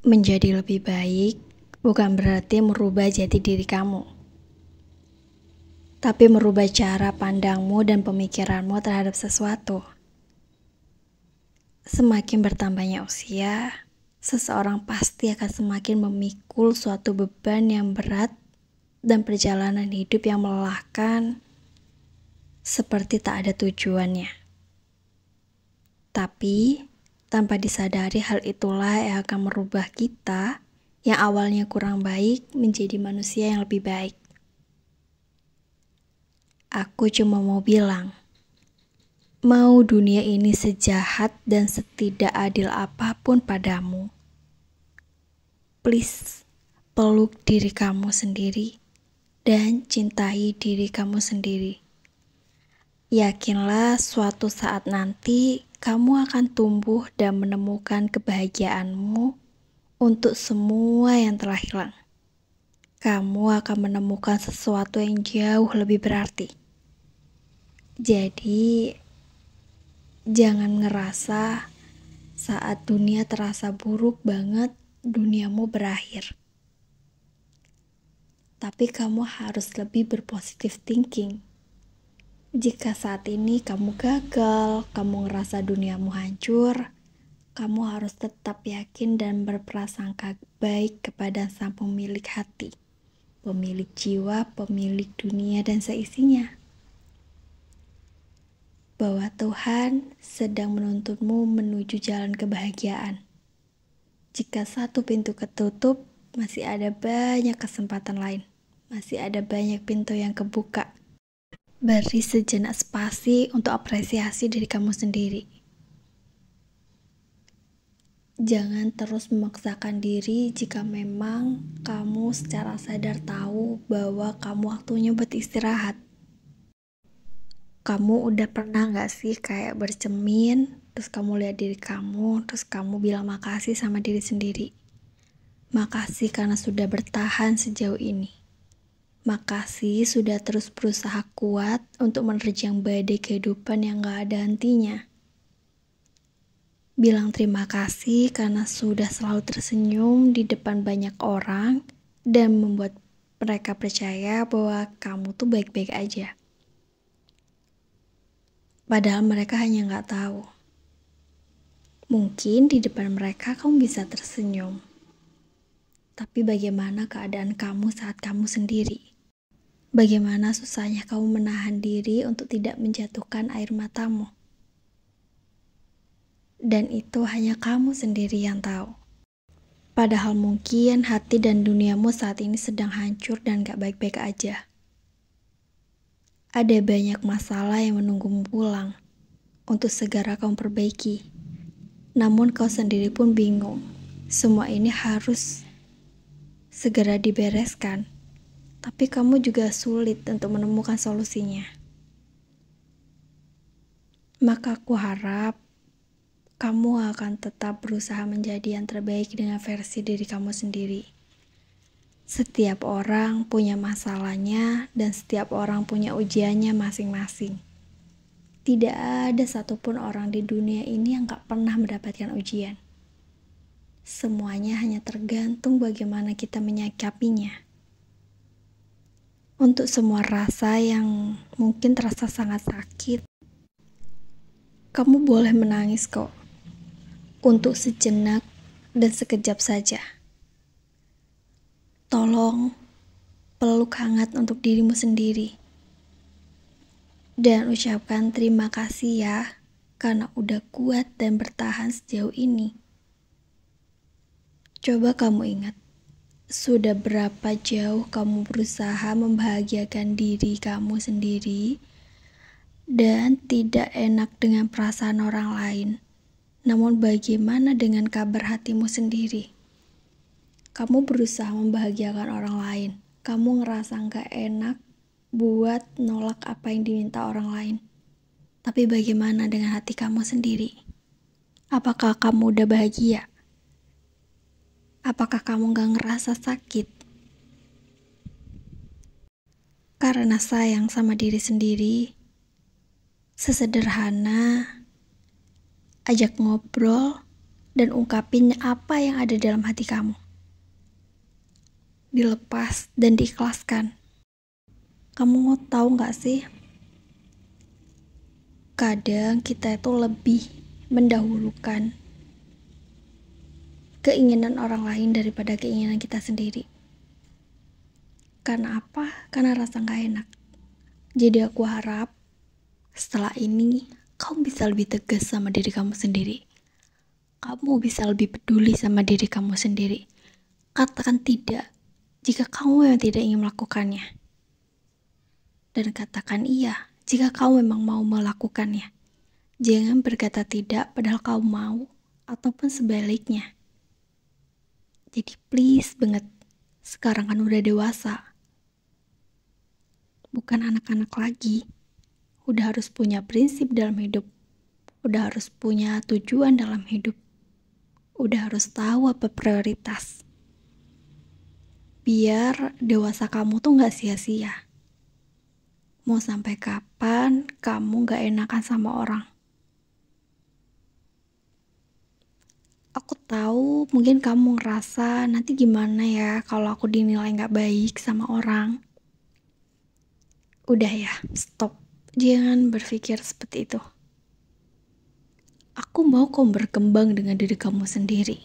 Menjadi lebih baik bukan berarti merubah jati diri kamu, tapi merubah cara pandangmu dan pemikiranmu terhadap sesuatu. Semakin bertambahnya usia, seseorang pasti akan semakin memikul suatu beban yang berat dan perjalanan hidup yang melelahkan, seperti tak ada tujuannya. Tapi, tanpa disadari hal itulah yang akan merubah kita yang awalnya kurang baik menjadi manusia yang lebih baik. Aku cuma mau bilang, mau dunia ini sejahat dan setidak adil apapun padamu, please peluk diri kamu sendiri dan cintai diri kamu sendiri. Yakinlah suatu saat nanti kamu akan tumbuh dan menemukan kebahagiaanmu untuk semua yang telah hilang. Kamu akan menemukan sesuatu yang jauh lebih berarti. Jadi, jangan ngerasa saat dunia terasa buruk banget, duniamu berakhir. Tapi kamu harus lebih berpositif thinking. Jika saat ini kamu gagal, kamu ngerasa duniamu hancur, kamu harus tetap yakin dan berprasangka baik kepada sang pemilik hati, pemilik jiwa, pemilik dunia dan seisinya. Bahwa Tuhan sedang menuntutmu menuju jalan kebahagiaan. Jika satu pintu ketutup, masih ada banyak kesempatan lain. Masih ada banyak pintu yang kebuka. Beri sejenak spasi untuk apresiasi diri kamu sendiri. Jangan terus memaksakan diri jika memang kamu secara sadar tahu bahwa kamu waktunya buat istirahat. Kamu udah pernah gak sih kayak bercermin, terus kamu lihat diri kamu, terus kamu bilang makasih sama diri sendiri. Makasih karena sudah bertahan sejauh ini. Makasih sudah terus berusaha kuat untuk menerjang badai kehidupan yang gak ada hentinya. Bilang terima kasih karena sudah selalu tersenyum di depan banyak orang dan membuat mereka percaya bahwa kamu tuh baik-baik aja. Padahal mereka hanya gak tahu. Mungkin di depan mereka kamu bisa tersenyum. Tapi bagaimana keadaan kamu saat kamu sendiri? Bagaimana susahnya kamu menahan diri untuk tidak menjatuhkan air matamu? Dan itu hanya kamu sendiri yang tahu. Padahal mungkin hati dan duniamu saat ini sedang hancur dan gak baik-baik aja. Ada banyak masalah yang menunggumu pulang untuk segera kamu perbaiki. Namun kau sendiri pun bingung. Semua ini harus segera dibereskan. Tapi kamu juga sulit untuk menemukan solusinya. Maka aku harap kamu akan tetap berusaha menjadi yang terbaik dengan versi diri kamu sendiri. Setiap orang punya masalahnya dan setiap orang punya ujiannya masing-masing. Tidak ada satupun orang di dunia ini yang gak pernah mendapatkan ujian. Semuanya hanya tergantung bagaimana kita menyikapinya. Untuk semua rasa yang mungkin terasa sangat sakit, kamu boleh menangis kok. Untuk sejenak dan sekejap saja. Tolong peluk hangat untuk dirimu sendiri. Dan ucapkan terima kasih ya, karena udah kuat dan bertahan sejauh ini. Coba kamu ingat. Sudah berapa jauh kamu berusaha membahagiakan diri kamu sendiri dan tidak enak dengan perasaan orang lain. Namun bagaimana dengan kabar hatimu sendiri? Kamu berusaha membahagiakan orang lain. Kamu ngerasa gak enak buat nolak apa yang diminta orang lain. Tapi bagaimana dengan hati kamu sendiri? Apakah kamu udah bahagia? Apakah kamu gak ngerasa sakit? Karena sayang sama diri sendiri, sesederhana ajak ngobrol dan ungkapin apa yang ada dalam hati kamu. Dilepas dan diikhlaskan. Kamu mau tahu gak sih? Kadang kita itu lebih mendahulukan keinginan orang lain daripada keinginan kita sendiri. Karena apa? Karena rasa gak enak. Jadi aku harap setelah ini kamu bisa lebih tegas sama diri kamu sendiri. Kamu bisa lebih peduli sama diri kamu sendiri. Katakan tidak jika kamu memang tidak ingin melakukannya. Dan katakan iya jika kamu memang mau melakukannya. Jangan berkata tidak padahal kamu mau, ataupun sebaliknya. Jadi please banget, sekarang kan udah dewasa. Bukan anak-anak lagi. Udah harus punya prinsip dalam hidup. Udah harus punya tujuan dalam hidup. Udah harus tahu apa prioritas. Biar dewasa kamu tuh gak sia-sia. Mau sampai kapan kamu gak enakan sama orang? Aku tahu mungkin kamu ngerasa nanti gimana ya kalau aku dinilai gak baik sama orang. Udah ya, stop. Jangan berpikir seperti itu. Aku mau kamu berkembang dengan diri kamu sendiri.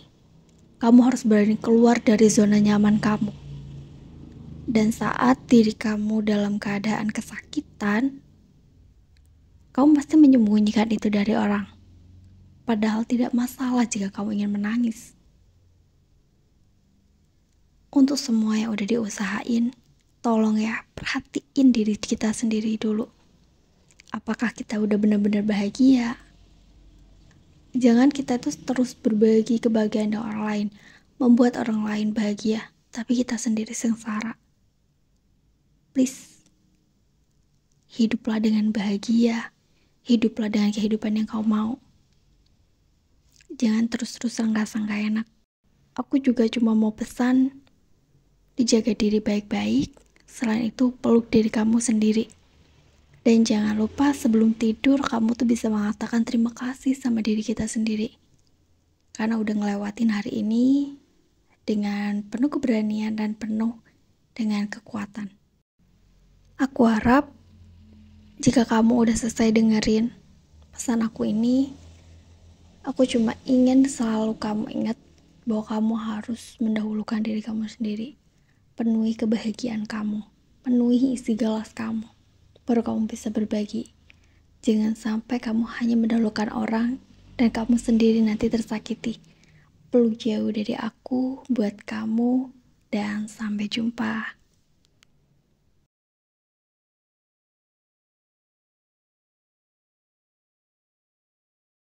Kamu harus berani keluar dari zona nyaman kamu. Dan saat diri kamu dalam keadaan kesakitan, kamu pasti menyembunyikan itu dari orang. Padahal tidak masalah jika kamu ingin menangis. Untuk semua yang udah diusahain, tolong ya, perhatiin diri kita sendiri dulu. Apakah kita udah benar-benar bahagia? Jangan kita tuh terus berbagi kebahagiaan dengan orang lain, membuat orang lain bahagia, tapi kita sendiri sengsara. Please, hiduplah dengan bahagia, hiduplah dengan kehidupan yang kau mau. Jangan terus-terusan ngerasa gak enak. Aku juga cuma mau pesan, dijaga diri baik-baik, selain itu peluk diri kamu sendiri. Dan jangan lupa sebelum tidur kamu tuh bisa mengatakan terima kasih sama diri kita sendiri. Karena udah ngelewatin hari ini dengan penuh keberanian dan penuh dengan kekuatan. Aku harap jika kamu udah selesai dengerin pesan aku ini, aku cuma ingin selalu kamu ingat bahwa kamu harus mendahulukan diri kamu sendiri. Penuhi kebahagiaan kamu, penuhi isi gelas kamu, baru kamu bisa berbagi. Jangan sampai kamu hanya mendahulukan orang dan kamu sendiri nanti tersakiti. Peluk jauh dari aku buat kamu dan sampai jumpa.